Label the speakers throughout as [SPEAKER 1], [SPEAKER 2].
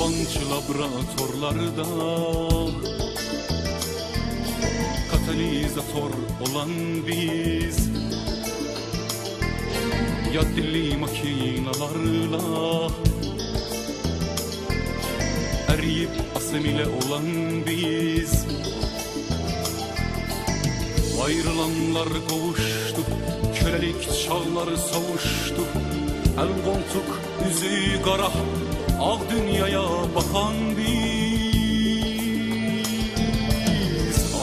[SPEAKER 1] yabancı laboratuvarlarda katalizatör olan biz, ya dilli makinalarla eriyip asimile olan biz. Ayrılanlar kavuştu, kölelik çağları savuştu. El koltuk, yüzü kara, ağ dünyaya bakan biz.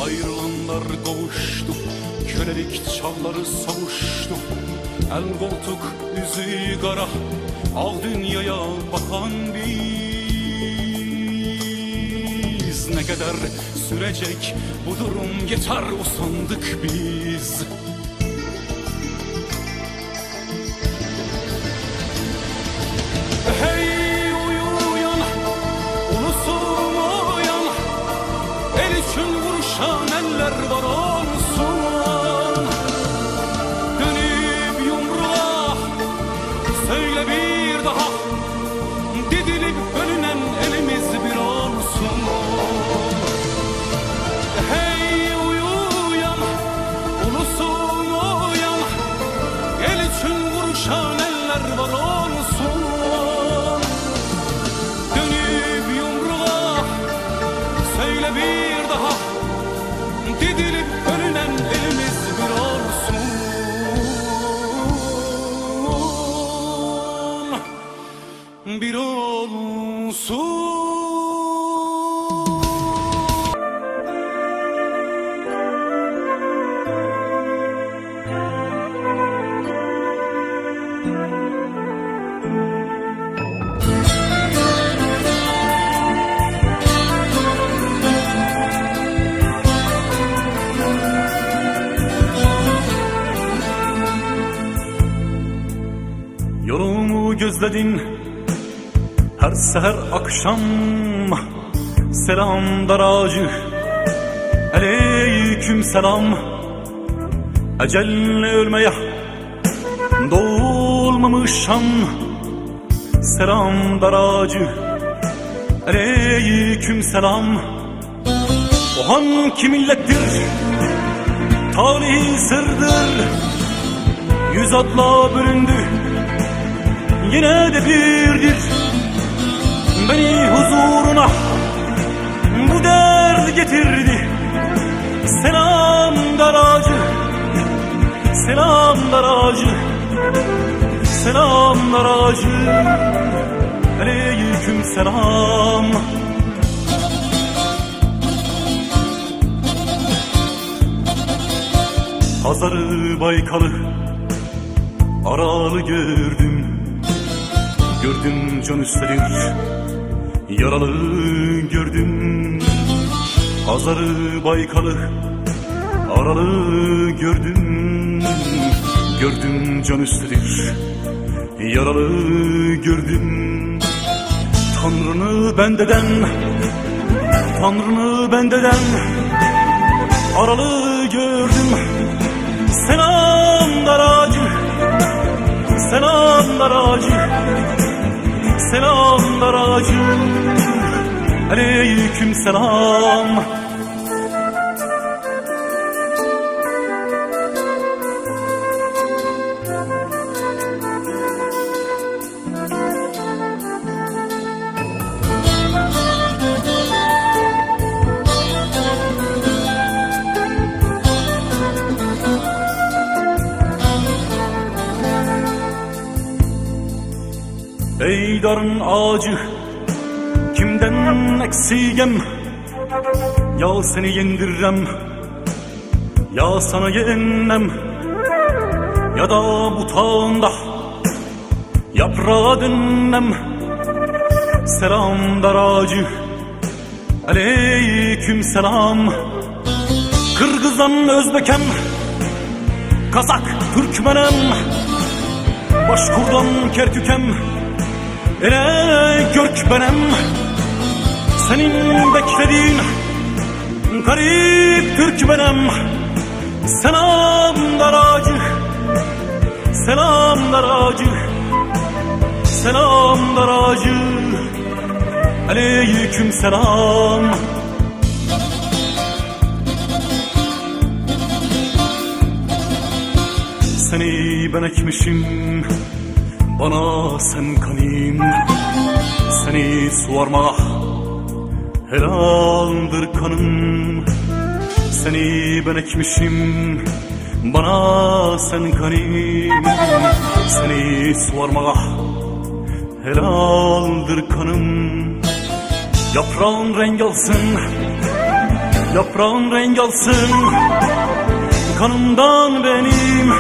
[SPEAKER 1] Ayrılanlar kavuştu, kölelik çağları savuştu. El koltuk, yüzü kara, ağ dünyaya bakan biz. Ne kadar sürecek bu durum, yeter usandık biz. Hey uyan, ulusum uyan, el için vuruşan eller var olsun. Dönüp yumruğa, söyle bir daha, didilip bölünen elimiz bir olsun. Hey uyan, ulusum uyan, el için vuruşan eller var olsun. Dönüp yumruğa, söyle bir daha, didilip bölünen elimiz bir olsun. Bir olsun. Yolumu gözledin her seher akşam, selam daracı, aleyküm selam. Ecelle ölmeye dolmamışam, selam daracı, aleyküm selam. O hangi millettir, tarihi sırdır, yüz adla bölündü, yine de birdir. Beni huzuruna bu dert getirdi. Selam daracı, selam daracı, selam daracı, aleyküm selam. Hazarı Baykal'ı aralı gördüm. Gördüm can üstlenir, yaralı gördüm. Hazarı Baykal'ı aralı gördüm. Gördüm can üstlenir, yaralı gördüm. Tanrını bendeden, Tanrını bendeden aralı gördüm. Selam daracı, selam daracı, selam daracı, aleyküm selam. Ey darın ağacı, kimden eksigem? Ya seni yendirrem, ya sana yennem, ya da butağında yaprağa dönnem. Selam daracı, aleyküm selam. Kırgızan Özbekem, Kazak Türkmenem, Başkurdan Kerkükem, ele Gökbenem. Senin beklediğin garip Türkmenem. Selam daracı, selam daracı, selam daracı, aleyküm selam. Seni ben ekmişim, bana sen kanayım. Seni suvarmak helaldir kanım. Seni ben ekmişim, bana sen kanayım. Seni suvarmak helaldir kanım. Yaprağın renk alsın, yaprağın renk alsın kanımdan benim.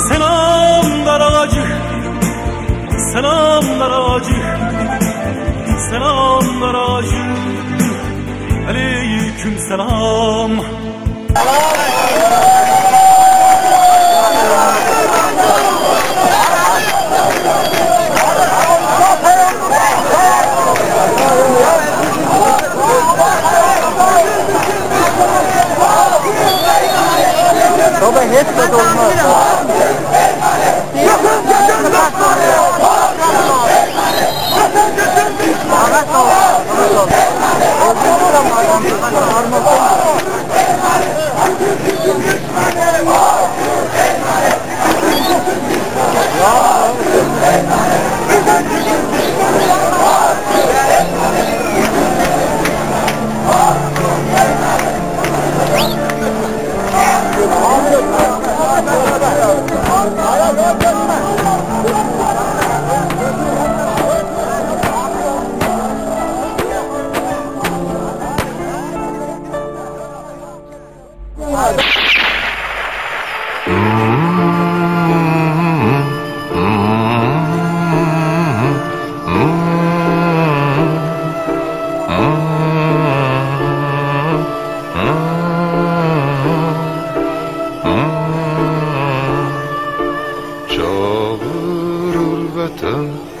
[SPEAKER 1] Selamlar ağacı, selamlar ağacı, selamlar ağacı, aleyküm selam.
[SPEAKER 2] Baba hiç de olmaz.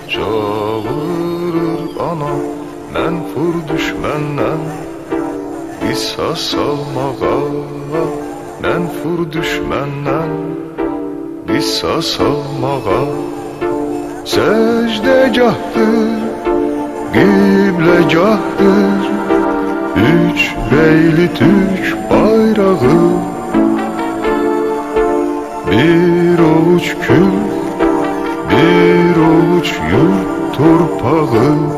[SPEAKER 3] Çağırır ana menfur düşmenden qisas almağa, menfur düşmenden qisas almağa. Secdegahdır, qiblegahdır, üç beyli Türk bayrağı, bir ovuç kül, bir ovuç yurt torpağı.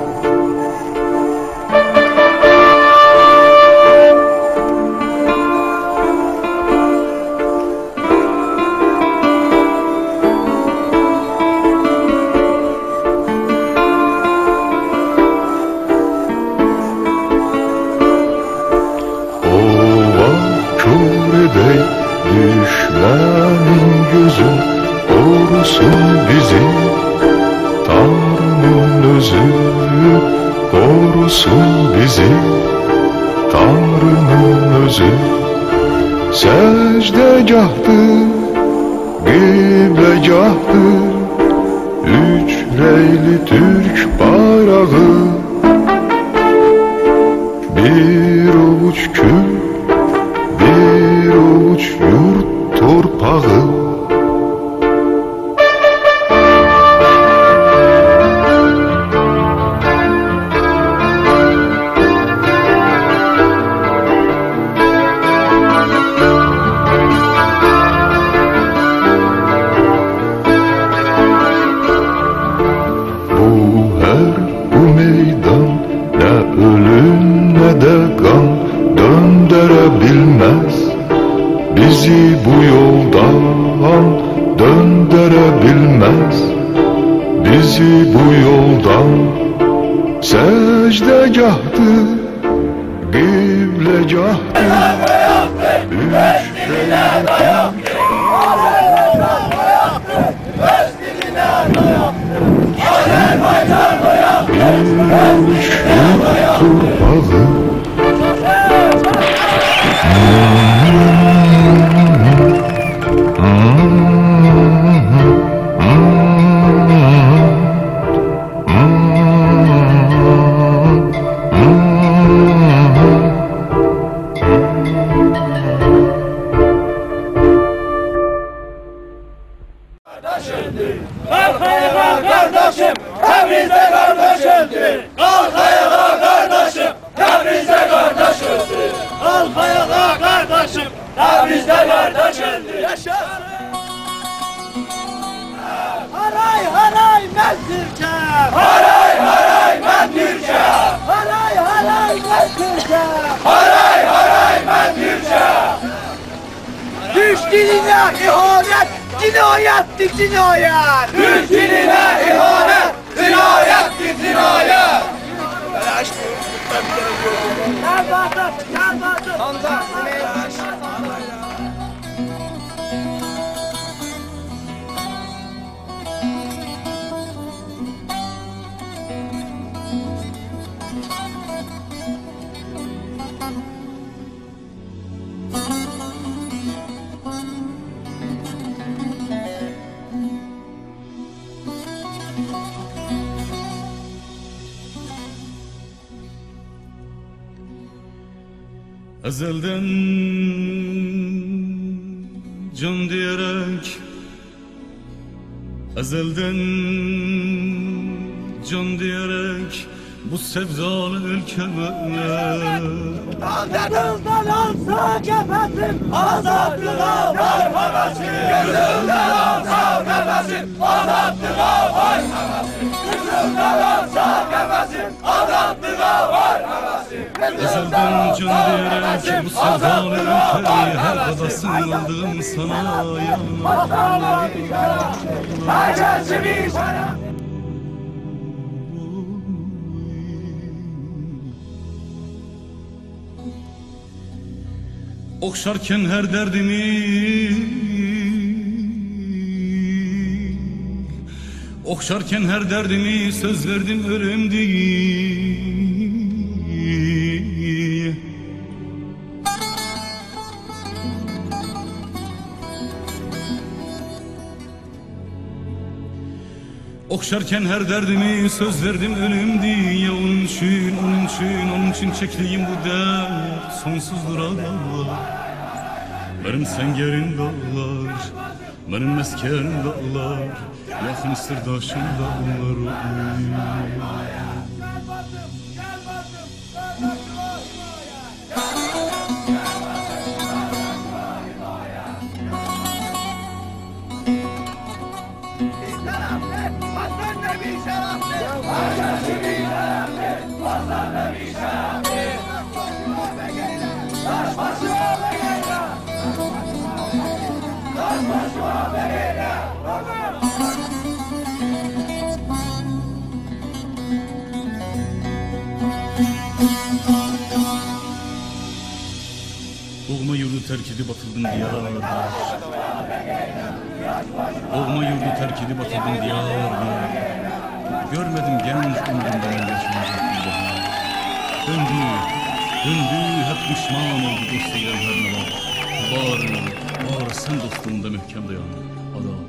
[SPEAKER 3] Ova kör edey düşmenin gözü, korusun bizi Tanrı'nın özü, korusun bizi Tanrı'nın özü. Secdegahdır, qiblegahdır, üç reyli Türk bayrağı, bir ovuç kül, bir ovuç yurt torpağı. Döndürebilmez bizi bu yoldan, döndürebilmez bizi bu yoldan. Secdegahdır, qiblegahdır, üç torpağı.
[SPEAKER 4] Kalk ayağa kardeşim, hepimiz de kardeşimdir. Kalk ayağa.
[SPEAKER 2] ben Türk'üm. Haray haray ben Türk'üm. Haray haray ben Türk'üm. Haray haray ben Türk'üm. Türk diline ihanet, cinayettir cinayet. Türk diline ihanet, cinayettir cinayet. Gel Bahadır, gel Bahadır.
[SPEAKER 1] Ezelden can diyerek, ezelden can diyerek bu sevdalı ülkeme
[SPEAKER 2] Gözümden alsa gefesim, azatlığa var hevesim. Gözümden alsa gefesim, azatlığa var hevesim. Gözümden alsa gefesim, azatlığa var hevesim.
[SPEAKER 1] Ezelden can diyerek bu sevdalı ülkeyi her kadasını aldım sana yanına.
[SPEAKER 2] Herkesi bir sana.
[SPEAKER 1] Okşarken her derdimi, okşarken her derdimi söz verdim ölüm diye. Okşarken her derdimi söz verdim ölüm diye. Onun için, onun için, onun için çektiğim bu dert sonsuzdur ağlar. Benim sengerin dağlar, benim meskerim dağlar, yakın sırdaşım dağlar. Doğma yurdu terk edip atıldım diyarlar. Doğma yurdu terk edip atıldım diyarlar. Görmedim genç ömrümden yaşanacak bir bahar. Döndü, döndü hep düşman oldu dost diyen her ne var. Var, var sen dostluğunda mühkem dayan. Adalar,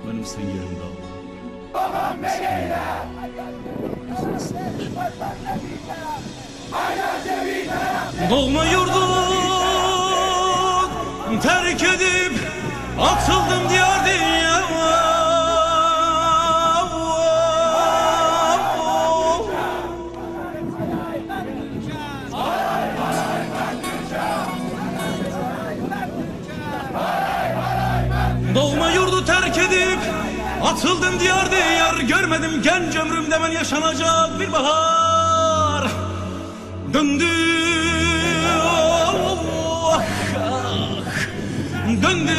[SPEAKER 1] benim sen yerimde ağlar. Babam begeyle. Doğma yurdu terk edip atıldım diyar diye. Doğma yurdu terk edip atıldım diyar diyar. Görmedim genç ömrümde ben yaşanacak bir bahar. Döndü ah, döndü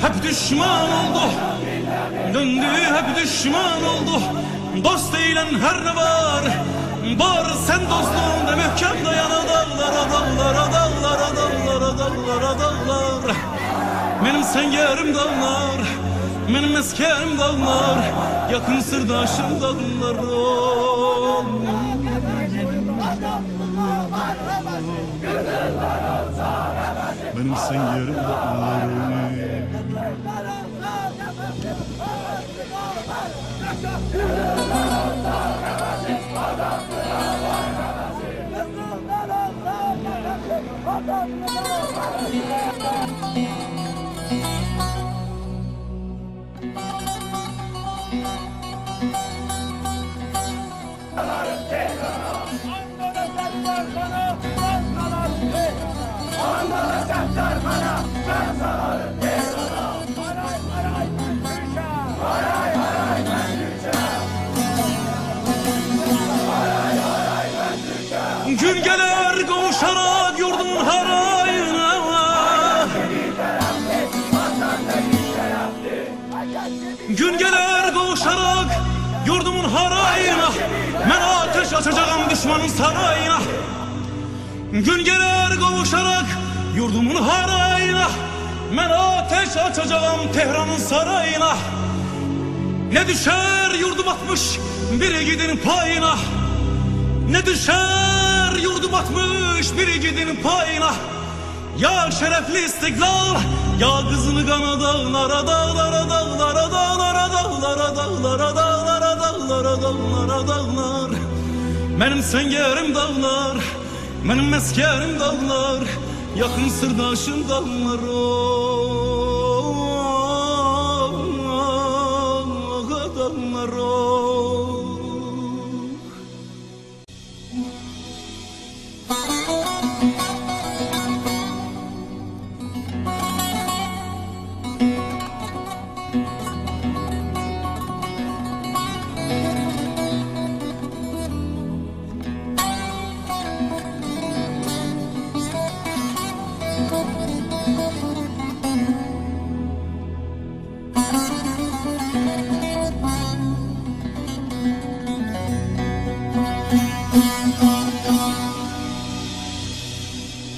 [SPEAKER 1] hep düşman oldu. Döndü hep düşman oldu. Dost eğlen her ne var. Var sen dostluğunda mühkem dayan. Adamlar, adamlar, adamlar, adamlar, adamlar, adamlar. Benim sengerim dağlar, benim meskerim dağlar, yakın sırdaşım dağlar. Benim sengerim dağlar. Gün gelir kavuşarak yurdumun harayına, ben ateş açacağım düşmanın sarayına. Gün gelir kavuşarak yurdumun harayına, ben ateş açacağım Tehran'ın sarayına. Ne düşer yurdum atmış bir gidin payına, ne düşer yurdum atmış bir gidin payına. Ya şerefli istiklal, ya kızını kana dağlara, dağlara, dağlara, dağlara, dağlara, dağlara, dağlara, dağlara, dağlara, dağlar. Benim sengerim dağlar, benim meskerim dağlar, yakın sırdaşım dağlar. Dağlar.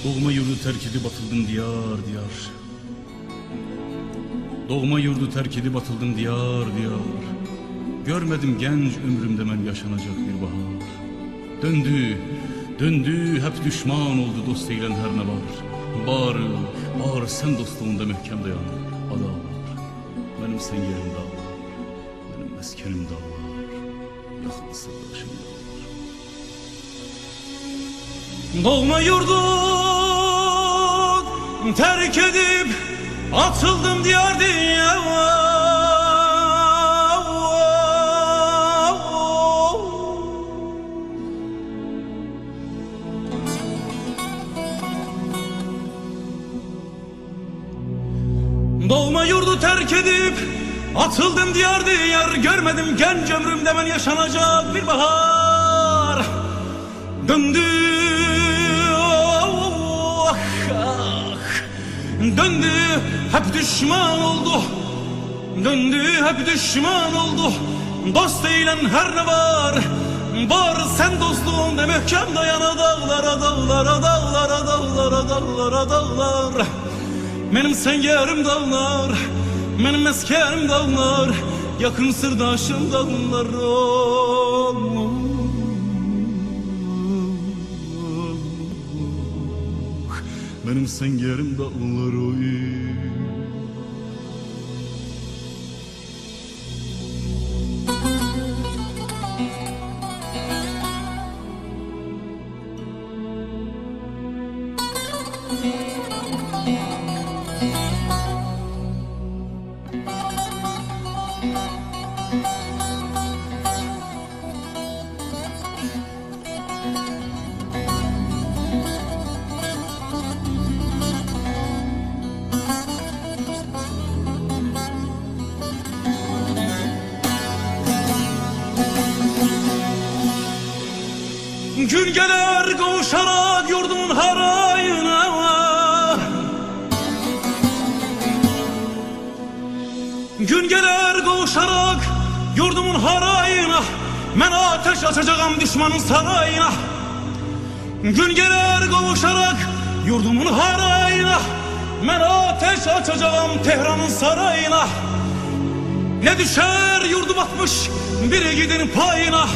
[SPEAKER 1] Doğma yurdu terk edip atıldım diyar diyar. Doğma yurdu terk edip atıldım diyar diyar. Görmedim genç ömrümde ben yaşanacak bir bahar. Döndü, döndü hep düşman oldu dost eylem her ne var. Bağır, bağır sen dostluğunda möhkem dayan adalar. Benim sengerim dağlar, benim meskenim dağlar, yakın sırdaşım dağlar. Doğma yurdu terk edip atıldım diyar diyar. Doğma yurdu terk edip atıldım diyar diyar. Görmedim genç ömrümde ben yaşanacak bir bahar. Döndü döndü hep düşman oldu, döndü hep düşman oldu. Dost eylem her ne var, var sen dostluğunda möhkem dayana dağlara, dağlara, dağlara, dağlara, dağlara, dağlar. Benim sengerim dağlar, benim meskerim dağlar, yakın sırdaşım dağlar. Benim sengerim dağlar oy. Gün gelir kavuşarak yurdumun harayına, gün gelir kavuşarak yurdumun harayına, ben ateş açacağım düşmanın sarayına. Gün gelir kavuşarak yurdumun harayına, ben ateş açacağım Tehran'ın sarayına. Ne düşer yurdum atmış bir gidin payına,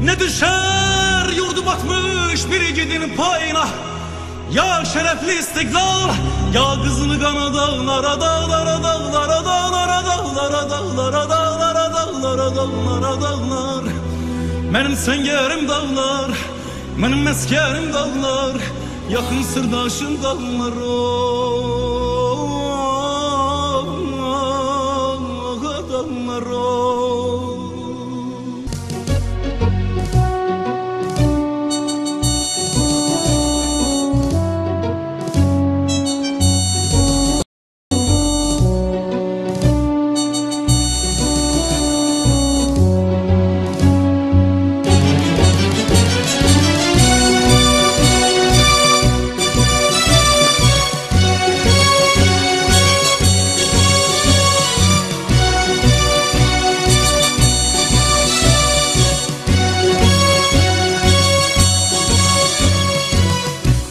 [SPEAKER 1] ne düşer yurdum atmış bir gidin payına. Ya şerefli istiklal, ya kızını kana dağlara, dağlara, dağlara, dağlara, dağlara, dağlara, dağlara, dağlara, dağlara, dağlar. Benim sengerim dağlar, benim meskerim dağlar, yakın sırdaşım dağlar. Dağlar.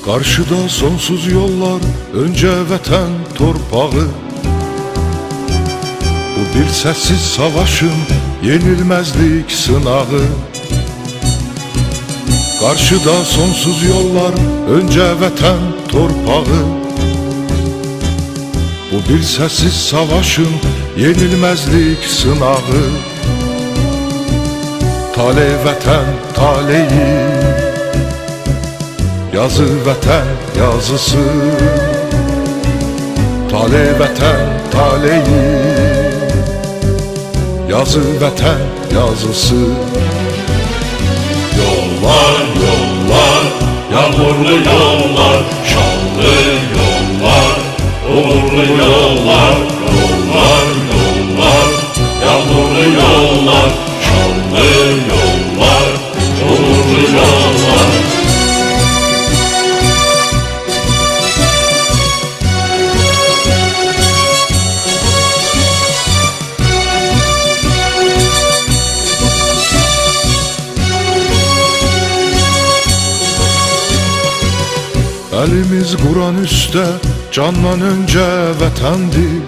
[SPEAKER 3] Karşıda sonsuz yollar, önce vətən torpağı. Bu bir sessiz savaşın yenilmezlik sınağı. Karşıda sonsuz yollar, önce vətən torpağı. Bu bir sessiz savaşın yenilmezlik sınağı. Tale vətən taleyi, yazı vətən yazısı. Tale vətən taleyi, yazı vətən yazısı.
[SPEAKER 4] Yollar, yollar, yağmurlu yollar, şanlı yollar, uğurlu yollar. Yollar, yollar, yağmurlu yollar, şanlı yollar, uğurlu yollar.
[SPEAKER 3] Elimiz Kur'an üstte, candan önce vətəndir.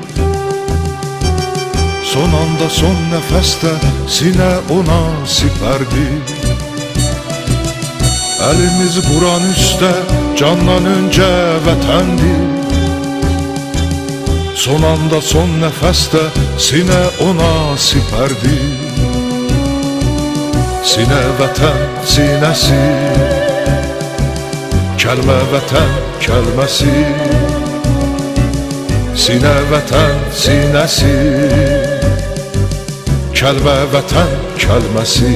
[SPEAKER 3] Son anda son nefeste, sine ona siperdir. Elimiz Kur'an üstte, candan önce vətəndir. Son anda son nefeste, sine ona siperdir. Sine vətən sinesi, kəlmə vətən kəlməsi. Sinə vətən sinəsi, kəlmə vətən kəlməsi.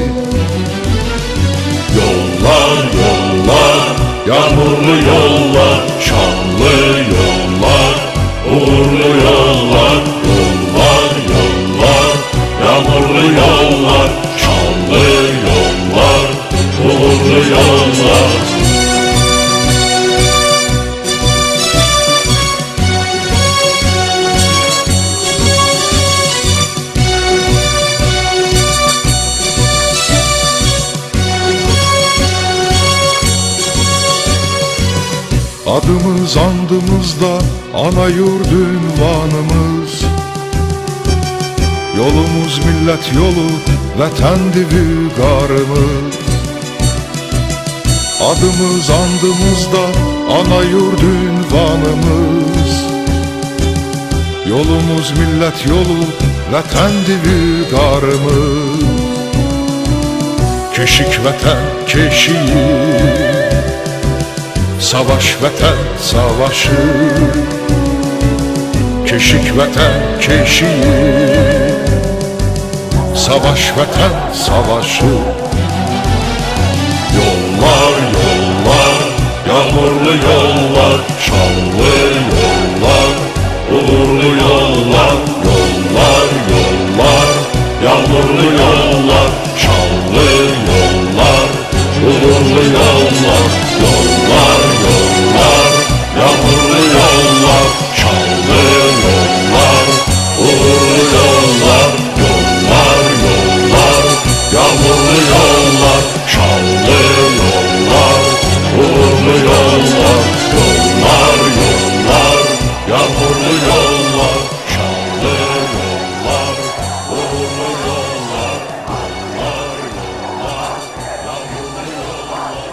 [SPEAKER 4] Yollar, yollar, yağmurlu yollar, şanlı yollar, uğurlu yollar. Yollar, yollar, yağmurlu yollar, şanlı yollar, uğurlu yollar.
[SPEAKER 3] Adımız andımızda ana yurd ünvanımız. Yolumuz millet yolu, vətəndir vüqarımız. Adımız andımızda ana yurd ünvanımız. Yolumuz millet yolu, vətəndir vüqarımız. Keşik vətən keşiyi, savaş vətən savaşı. Keşik vətən keşiyi, savaş vətən savaşı.
[SPEAKER 4] Yollar, yollar, yağmurlu yollar, şanlı yollar, uğurlu yollar. Yollar, yollar, yağmurlu yollar, şanlı yollar, uğurlu yollar. Yollar, yollar, yağmurlu yollar, şanlı yollar, uğurlu yollar. Yollar, yollar, yağmurlu yollar, şanlı yollar, uğurlu yollar. Yollar, yollar, yağmurlu yollar, şanlı yollar, uğurlu yollar. Yollar, yollar, yağmurlu yollar.